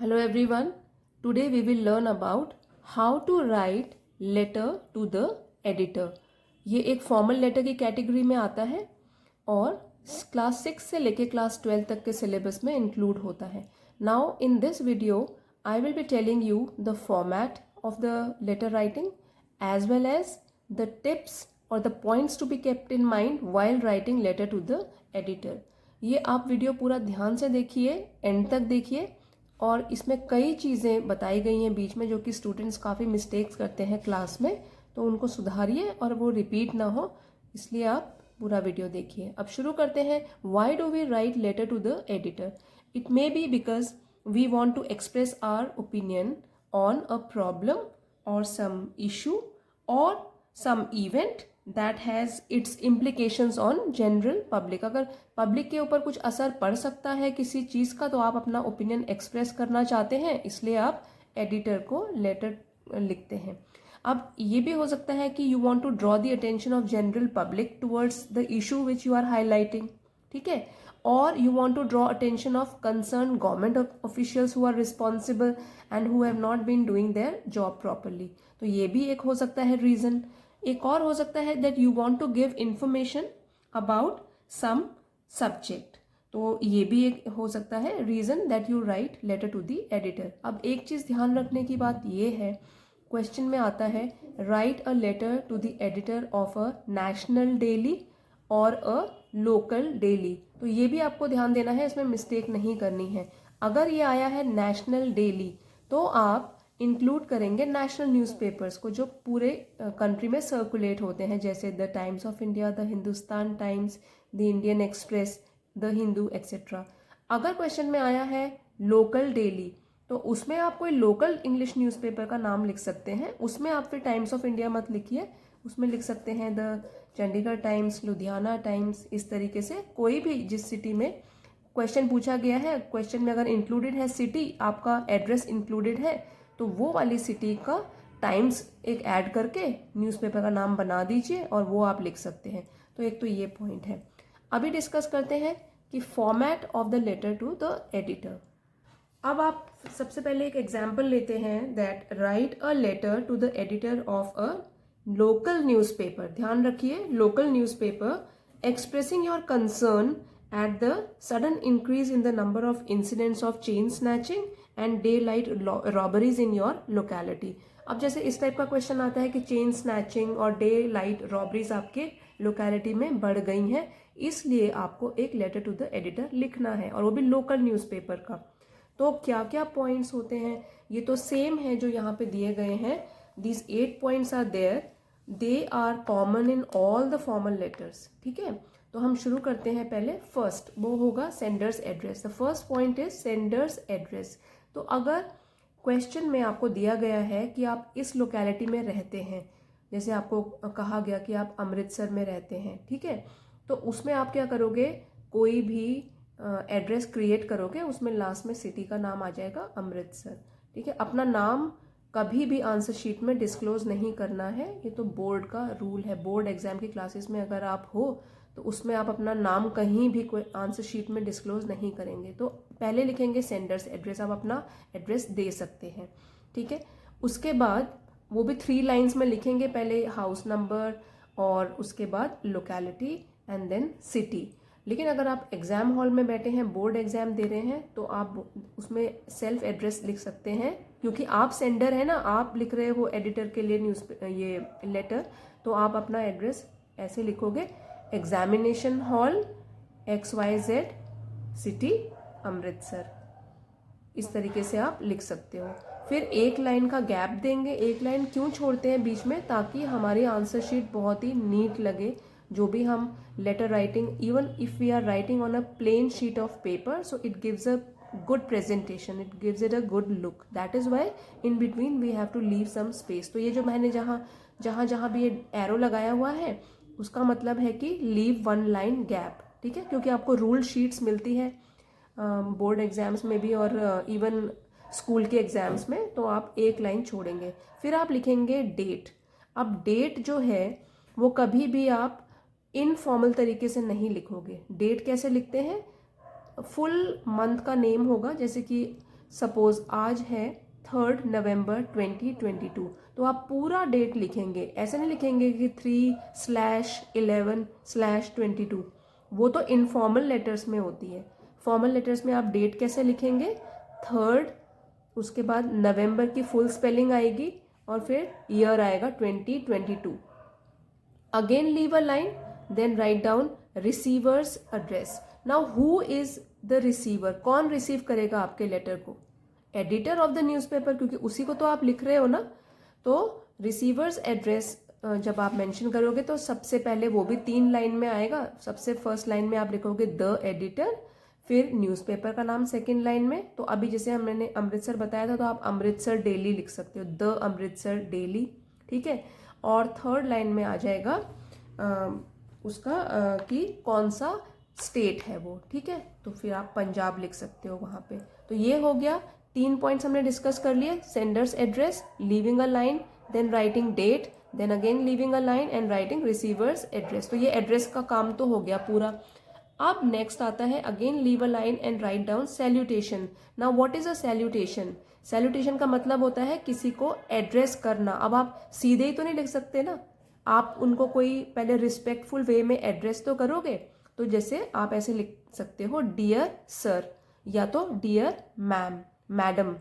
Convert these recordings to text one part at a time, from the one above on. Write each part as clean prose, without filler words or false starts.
Hello everyone. Today we will learn about how to write letter to the editor. ये एक formal letter की category में आता है और क्लास 6 से लेके क्लास 12 तक के सिलेबस में इंक्लूड होता है. Now in this video I will be telling you the format of the letter writing as well as the tips or the points to be kept in mind while writing letter to the editor. ये आप video पूरा ध्यान से देखिए, and तक देखिए, और इसमें कई चीज़ें बताई गई हैं बीच में जो कि स्टूडेंट्स काफ़ी मिस्टेक्स करते हैं क्लास में, तो उनको सुधारिए और वो रिपीट ना हो, इसलिए आप पूरा वीडियो देखिए. अब शुरू करते हैं. Why do we write letter to the editor? It may be because we want to express our opinion on a problem or some issue or some event that has its implications on general public. अगर public के ऊपर कुछ असर पड़ सकता है किसी चीज़ का, तो आप अपना ओपिनियन एक्सप्रेस करना चाहते हैं, इसलिए आप एडिटर को लेटर लिखते हैं. अब ये भी हो सकता है कि you want to draw the attention of general public towards the issue which you are highlighting, ठीक है, or you want to draw attention of concerned government officials who are responsible and who have not been doing their job properly. तो ये भी एक हो सकता है reason. एक और हो सकता है that you want to give information about some subject. तो ये भी एक हो सकता है reason that you write letter to the editor. अब एक चीज़ ध्यान रखने की बात ये है, क्वेश्चन में आता है write a letter to the editor of a national daily और अ लोकल डेली. तो ये भी आपको ध्यान देना है, इसमें मिस्टेक नहीं करनी है. अगर ये आया है नेशनल डेली, तो आप इंक्लूड करेंगे नेशनल न्यूज़पेपर्स को जो पूरे कंट्री में सर्कुलेट होते हैं, जैसे the times of India, the Hindustan times, the Indian express, the Hindu etcetera. अगर क्वेश्चन में आया है लोकल डेली, तो उसमें आप कोई लोकल इंग्लिश न्यूज़पेपर का नाम लिख सकते हैं. उसमें आप फिर टाइम्स ऑफ इंडिया मत लिखिए, उसमें लिख सकते हैं the Chandigarh times, Ludhiana times. इस तरीके से कोई भी जिस सिटी में क्वेश्चन पूछा गया है, क्वेश्चन में अगर इंक्लूडेड है सिटी, आपका एड्रेस इंक्लूडेड है, तो वो वाली सिटी का टाइम्स एक ऐड करके न्यूज़पेपर का नाम बना दीजिए और वो आप लिख सकते हैं. तो एक तो ये पॉइंट है. अभी डिस्कस करते हैं कि format of the letter to the editor. अब आप सबसे पहले एक एग्जाम्पल लेते हैं that write a letter to the editor of a local newspaper. ध्यान रखिए, local newspaper expressing your concern at the sudden increase in the number of incidents of chain snatching and day light robberies in your locality. अब जैसे इस type का question आता है कि chain snatching और डे लाइट रॉबरीज आपके locality में बढ़ गई हैं, इसलिए आपको एक लेटर टू द एडिटर लिखना है, और वो भी लोकल न्यूज़पेपर का. तो क्या क्या पॉइंट्स होते हैं, ये तो सेम है जो यहाँ पे दिए गए हैं. These 8 points are there. They are common in all the formal letters. ठीक है, तो हम शुरू करते हैं. पहले फर्स्ट वो होगा sender's address. The first point is sender's address. तो अगर क्वेश्चन में आपको दिया गया है कि आप इस लोकेलिटी में रहते हैं, जैसे आपको कहा गया कि आप अमृतसर में रहते हैं, ठीक है, तो उसमें आप क्या करोगे, कोई भी एड्रेस क्रिएट करोगे, उसमें लास्ट में सिटी का नाम आ जाएगा अमृतसर. ठीक है, अपना नाम कभी भी आंसर शीट में डिस्क्लोज नहीं करना है, ये तो बोर्ड का रूल है. बोर्ड एग्जाम की क्लासेस में अगर आप हो तो उसमें आप अपना नाम कहीं भी कोई आंसर शीट में डिस्क्लोज नहीं करेंगे. तो पहले लिखेंगे सेंडर्स एड्रेस, आप अपना एड्रेस दे सकते हैं. ठीक है, उसके बाद वो भी 3 लाइन्स में लिखेंगे, पहले हाउस नंबर और उसके बाद लोकेलिटी एंड देन सिटी. लेकिन अगर आप एग्ज़ाम हॉल में बैठे हैं, बोर्ड एग्ज़ाम दे रहे हैं, तो आप उसमें सेल्फ एड्रेस लिख सकते हैं, क्योंकि आप सेंडर है ना, आप लिख रहे हो एडिटर के लिए ये लेटर, तो आप अपना एड्रेस ऐसे लिखोगे, examination hall XYZ city Amritsar. इस तरीके से आप लिख सकते हो. फिर एक लाइन का गैप देंगे. एक लाइन क्यों छोड़ते हैं बीच में, ताकि हमारी आंसर शीट बहुत ही नीट लगे. जो भी हम letter writing, even if we are writing on a plain sheet of paper, so it gives a good presentation, it gives it a good look. That is why in between we have to leave some space. तो ये जो मैंने जहाँ भी ये arrow लगाया हुआ है, उसका मतलब है कि leave one line gap. ठीक है, क्योंकि आपको रूल शीट्स मिलती है बोर्ड एग्जाम्स में भी और इवन स्कूल के एग्जाम्स में, तो आप एक लाइन छोड़ेंगे. फिर आप लिखेंगे डेट. अब डेट जो है वो कभी भी आप इनफॉर्मल तरीके से नहीं लिखोगे. डेट कैसे लिखते हैं, फुल मंथ का नेम होगा, जैसे कि सपोज आज है 3 नवंबर 2022, तो आप पूरा डेट लिखेंगे, ऐसे नहीं लिखेंगे कि 3/11/22, वो तो इनफॉर्मल लेटर्स में होती है। फॉर्मल लेटर्स में आप डेट कैसे लिखेंगे, 3, उसके बाद नवंबर की फुल स्पेलिंग आएगी और फिर ईयर आएगा 2022। Again leave a line, then write down receiver's address. Now who is the receiver, कौन रिसीव करेगा आपके लेटर को, एडिटर ऑफ द न्यूज़पेपर, क्योंकि उसी को तो आप लिख रहे हो ना। तो रिसीवर्स एड्रेस जब आप मेंशन करोगे तो सबसे पहले वो भी 3 लाइन में आएगा। सबसे फर्स्ट लाइन में आप लिखोगे द एडिटर, फिर न्यूज़पेपर का नाम सेकंड लाइन में। तो अभी जैसे मैंने अमृतसर बताया था तो आप अमृतसर डेली लिख सकते हो, द अमृतसर डेली, ठीक है। और थर्ड लाइन में आ जाएगा उसका कि कौन सा स्टेट है वो, ठीक है। तो फिर आप पंजाब लिख सकते हो वहाँ पे। तो ये हो गया 3 पॉइंट्स हमने डिस्कस कर लिए, sender's address, leaving a line, then writing date, then again leaving a line and writing receiver's address. तो ये एड्रेस का काम तो हो गया पूरा। अब नेक्स्ट आता है again leave a line and write down salutation. Now what is a salutation, salutation का मतलब होता है किसी को एड्रेस करना। अब आप सीधे ही तो नहीं लिख सकते ना, आप उनको कोई पहले रिस्पेक्टफुल वे में एड्रेस तो करोगे। तो जैसे आप ऐसे लिख सकते हो डियर सर या तो डियर मैम, मैडम,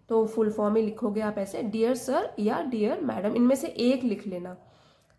तो फुल फॉर्म में लिखोगे आप ऐसे डियर सर या डियर मैडम, इनमें से एक लिख लेना।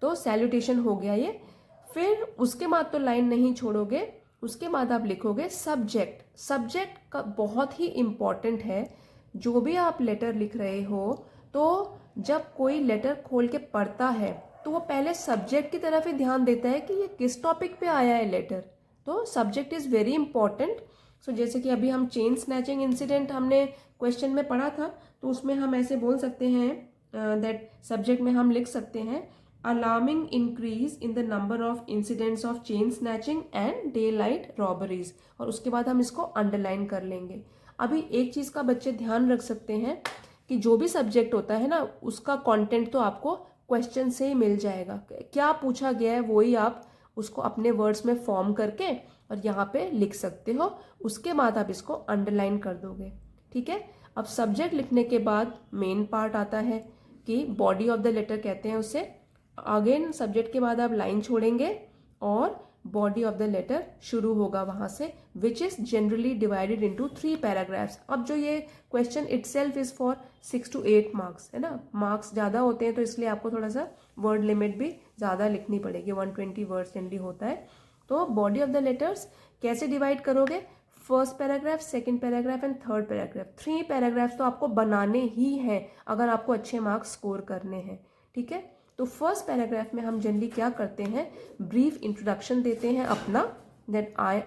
तो सैल्यूटेशन हो गया ये। फिर उसके बाद तो लाइन नहीं छोड़ोगे, उसके बाद आप लिखोगे सब्जेक्ट। सब्जेक्ट का बहुत ही इम्पॉर्टेंट है। जो भी आप लेटर लिख रहे हो तो जब कोई लेटर खोल के पढ़ता है तो वो पहले सब्जेक्ट की तरफ ही ध्यान देता है कि ये किस टॉपिक पे आया है लेटर। तो सब्जेक्ट इज़ वेरी इंपॉर्टेंट। सो जैसे कि अभी हम चेन स्नैचिंग इंसिडेंट हमने क्वेश्चन में पढ़ा था, तो उसमें हम ऐसे बोल सकते हैं दैट सब्जेक्ट में हम लिख सकते हैं alarming increase in the number of incidents of chain snatching and daylight robberies, और उसके बाद हम इसको अंडरलाइन कर लेंगे। अभी एक चीज़ का बच्चे ध्यान रख सकते हैं कि जो भी सब्जेक्ट होता है ना उसका कंटेंट तो आपको क्वेश्चन से ही मिल जाएगा, क्या पूछा गया है वही आप उसको अपने वर्ड्स में फॉर्म करके और यहाँ पे लिख सकते हो। उसके बाद आप इसको अंडरलाइन कर दोगे, ठीक है। अब सब्जेक्ट लिखने के बाद मेन पार्ट आता है कि बॉडी ऑफ द लेटर कहते हैं उसे। अगेन सब्जेक्ट के बाद आप लाइन छोड़ेंगे और बॉडी ऑफ द लेटर शुरू होगा वहां से, which is generally divided into 3 paragraphs. अब जो ये question itself is for 6 to 8 marks, है ना। मार्क्स ज़्यादा होते हैं तो इसलिए आपको थोड़ा सा वर्ड लिमिट भी ज़्यादा लिखनी पड़ेगी, 120 वर्ड्स जनरली होता है। तो बॉडी ऑफ द लेटर्स कैसे डिवाइड करोगे, first paragraph, second paragraph and third paragraph. 3 paragraphs तो आपको बनाने ही हैं अगर आपको अच्छे मार्क्स स्कोर करने हैं, ठीक है। तो फर्स्ट पैराग्राफ में हम जनरली क्या करते हैं, ब्रीफ इंट्रोडक्शन देते हैं अपना, that I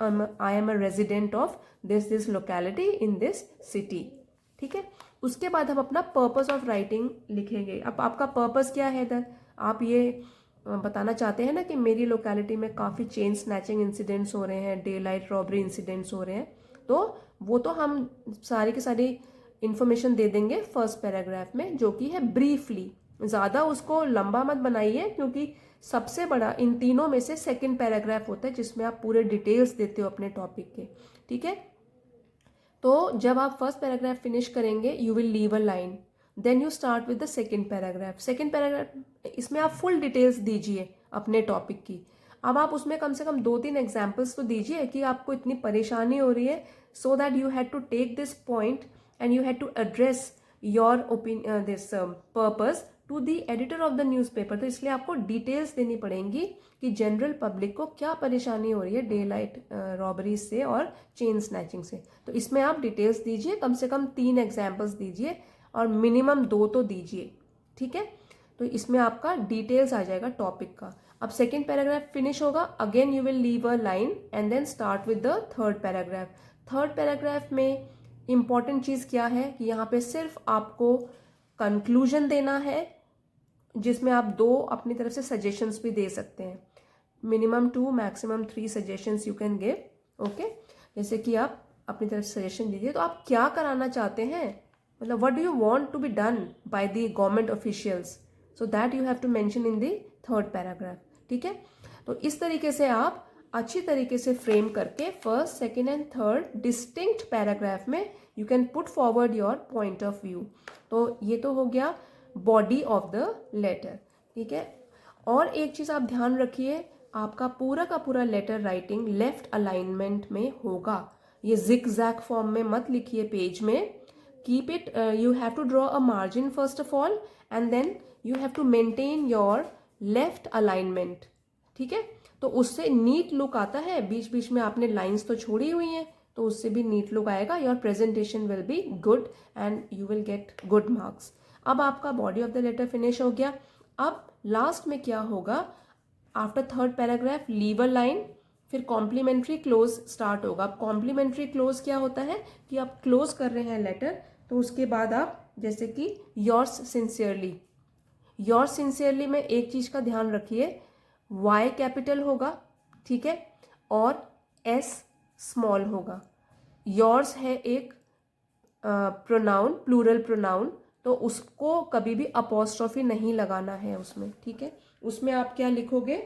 am a resident of this locality in this city, ठीक है। उसके बाद हम अपना पर्पस ऑफ राइटिंग लिखेंगे। अब आपका पर्पस क्या है इधर, आप ये बताना चाहते हैं ना कि मेरी लोकेलिटी में काफ़ी चेन स्नैचिंग इंसिडेंट्स हो रहे हैं, डे लाइट रॉबरी इंसिडेंट्स हो रहे हैं, तो वो तो हम सारी की सारी इंफॉर्मेशन दे देंगे फर्स्ट पैराग्राफ में, जो कि है ब्रीफली। ज़्यादा उसको लंबा मत बनाइए क्योंकि सबसे बड़ा इन तीनों में से सेकंड पैराग्राफ होता है जिसमें आप पूरे डिटेल्स देते हो अपने टॉपिक के, ठीक है। तो जब आप फर्स्ट पैराग्राफ फिनिश करेंगे you will leave a line, then you start with the second paragraph. Second paragraph इसमें आप फुल डिटेल्स दीजिए अपने टॉपिक की। अब आप उसमें कम से कम 2-3 एग्जाम्पल्स तो दीजिए कि आपको इतनी परेशानी हो रही है, so that you had to take this point and you had to address your opinion this purpose to the editor of the newspaper. तो इसलिए आपको डिटेल्स देनी पड़ेंगी कि जनरल पब्लिक को क्या परेशानी हो रही है डे लाइट रॉबरी से और चेन स्नैचिंग से। तो इसमें आप डिटेल्स दीजिए, कम से कम 3 एग्जाम्पल्स दीजिए और मिनिमम 2 तो दीजिए, ठीक है। तो इसमें आपका डिटेल्स आ जाएगा टॉपिक का। अब सेकेंड पैराग्राफ फिनिश होगा, again you will leave a line and then start with the third paragraph. Third paragraph में इंपॉर्टेंट चीज़ क्या है कि यहाँ पे सिर्फ आपको कंक्लूजन देना है जिसमें आप 2 अपनी तरफ से सजेशंस भी दे सकते हैं, minimum 2 maximum 3 suggestions you can give, okay. जैसे कि आप अपनी तरफ से सजेशन दीजिए, तो आप क्या कराना चाहते हैं, मतलब what do you want to be done by the government officials, so that you have to mention in the third paragraph, ठीक है। तो इस तरीके से आप अच्छी तरीके से फ्रेम करके first, second and third distinct paragraph में you can put forward your point of view. तो ये तो हो गया बॉडी ऑफ द लेटर, ठीक है। और एक चीज़ आप ध्यान रखिए, आपका पूरा का पूरा लेटर राइटिंग लेफ्ट अलाइनमेंट में होगा। ये जिग जैग फॉर्म में मत लिखिए पेज में। Keep it, you have to draw a margin first of all and then you have to maintain your left alignment, ठीक है। तो उससे नीट लुक आता है। बीच बीच में आपने लाइंस तो छोड़ी हुई हैं, तो उससे भी नीट लुक आएगा। Your presentation will be good and you will get good marks. अब आपका body of the letter finish हो गया। अब लास्ट में क्या होगा, after third paragraph leave a line, फिर कॉम्प्लीमेंट्री क्लोज स्टार्ट होगा। अब कॉम्प्लीमेंट्री क्लोज क्या होता है कि आप क्लोज कर रहे हैं लेटर, तो उसके बाद आप जैसे कि योर्स सिंसियरली, योर्स सिंसियरली में एक चीज का ध्यान रखिए, वाई कैपिटल होगा, ठीक है, और एस स्मॉल होगा। योर्स है एक प्रोनाउन, प्लूरल प्रोनाउन, तो उसको कभी भी अपॉस्ट्रोफी नहीं लगाना है उसमें, ठीक है। उसमें आप क्या लिखोगे,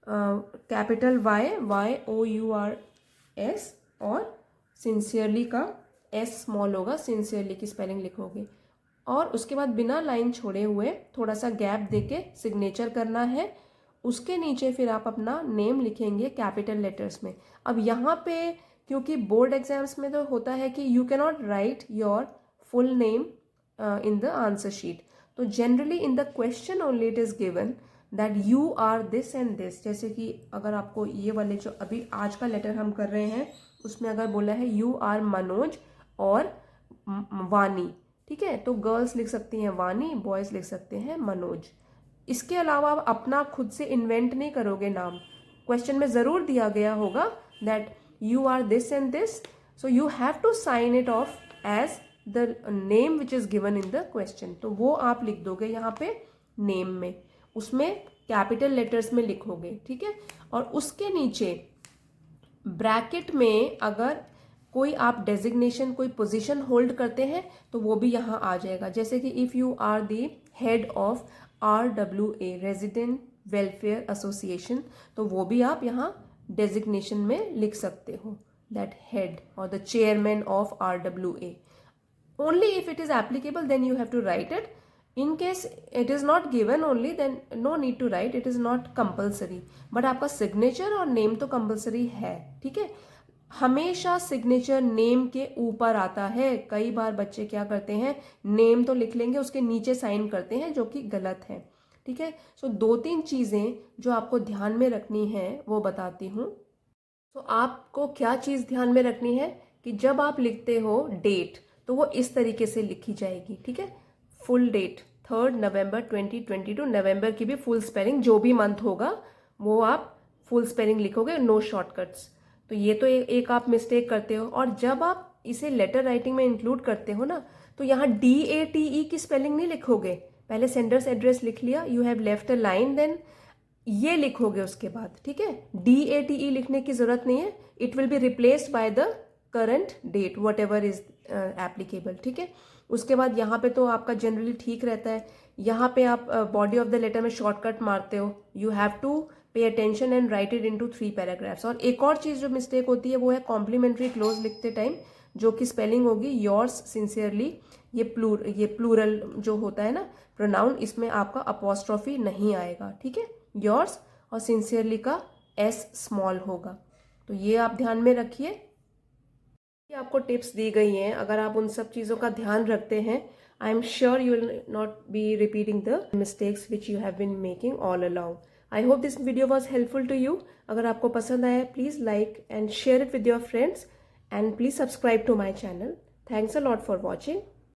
कैपिटल वाई, YOURS, और सिंसियरली का एस स्मॉल होगा, सिंसियरली की स्पेलिंग लिखोगे। और उसके बाद बिना लाइन छोड़े हुए थोड़ा सा गैप देके सिग्नेचर करना है। उसके नीचे फिर आप अपना नेम लिखेंगे कैपिटल लेटर्स में। अब यहाँ पे क्योंकि बोर्ड एग्जाम्स में तो होता है कि you can not write your full name in the answer sheet, तो generally in the question only it is given that you are this and this. जैसे कि अगर आपको ये वाले जो अभी आज का लेटर हम कर रहे हैं उसमें अगर बोला है यू आर मनोज और वानी, ठीक है, तो गर्ल्स लिख सकती हैं वानी, बॉयज लिख सकते हैं मनोज। इसके अलावा आप अपना खुद से इन्वेंट नहीं करोगे नाम। क्वेश्चन में जरूर दिया गया होगा that you are this and this, so you have to sign it off as the name which is given in the question. तो वो आप लिख दोगे यहाँ पे नेम में, उसमें कैपिटल लेटर्स में लिखोगे, ठीक है। और उसके नीचे ब्रैकेट में अगर कोई आप डेजिग्नेशन, कोई पोजीशन होल्ड करते हैं तो वो भी यहाँ आ जाएगा। जैसे कि if you are the head of RWA, resident welfare association, तो वो भी आप यहाँ डेजिग्नेशन में लिख सकते हो, दैट हेड और the chairman of RWA। Only if it is applicable then you have to write it. In case it is not given only then no need to write, it is not compulsory, but आपका signature और name तो compulsory है, ठीक है। हमेशा signature name के ऊपर आता है। कई बार बच्चे क्या करते हैं, नेम तो लिख लेंगे उसके नीचे साइन करते हैं, जो कि गलत है, ठीक है। सो 2-3 चीजें जो आपको ध्यान में रखनी है वो बताती हूँ। तो आपको क्या चीज ध्यान में रखनी है कि जब आप लिखते हो डेट तो वो इस तरीके से लिखी जाएगी, ठीक है। फुल डेट 3 नवंबर 2022, नवंबर की भी फुल स्पेलिंग, जो भी मंथ होगा वो आप फुल स्पेलिंग लिखोगे, नो शॉर्टकट्स। तो ये तो एक आप मिस्टेक करते हो। और जब आप इसे लेटर राइटिंग में इंक्लूड करते हो ना, तो यहाँ DATE की स्पेलिंग नहीं लिखोगे। पहले सेंडर्स एड्रेस लिख लिया, you have left a line, then ये लिखोगे उसके बाद, ठीक है। DATE लिखने की जरूरत नहीं है, it will be replaced by the current date whatever is applicable, ठीक है। उसके बाद यहाँ पे तो आपका जनरली ठीक रहता है। यहाँ पे आप बॉडी ऑफ द लेटर में शॉर्टकट मारते हो, you have to pay attention and write it into 3 paragraphs. और एक और चीज जो मिस्टेक होती है वो है कॉम्प्लीमेंट्री क्लोज लिखते टाइम, जो कि स्पेलिंग होगी योर्स सिंसियरली। ये प्लूरल जो होता है ना प्रोनाउन, इसमें आपका अपॉस्ट्रोफी नहीं आएगा, ठीक है। योर्स और सिंसियरली का एस स्मॉल होगा, तो ये आप ध्यान में रखिए। ये आपको टिप्स दी गई हैं, अगर आप उन सब चीज़ों का ध्यान रखते हैं, I am sure you will not be repeating the mistakes which you have been making all along. I hope this video was helpful to you. अगर आपको पसंद आया please like and share it with your friends and please subscribe to my channel. Thanks a lot for watching.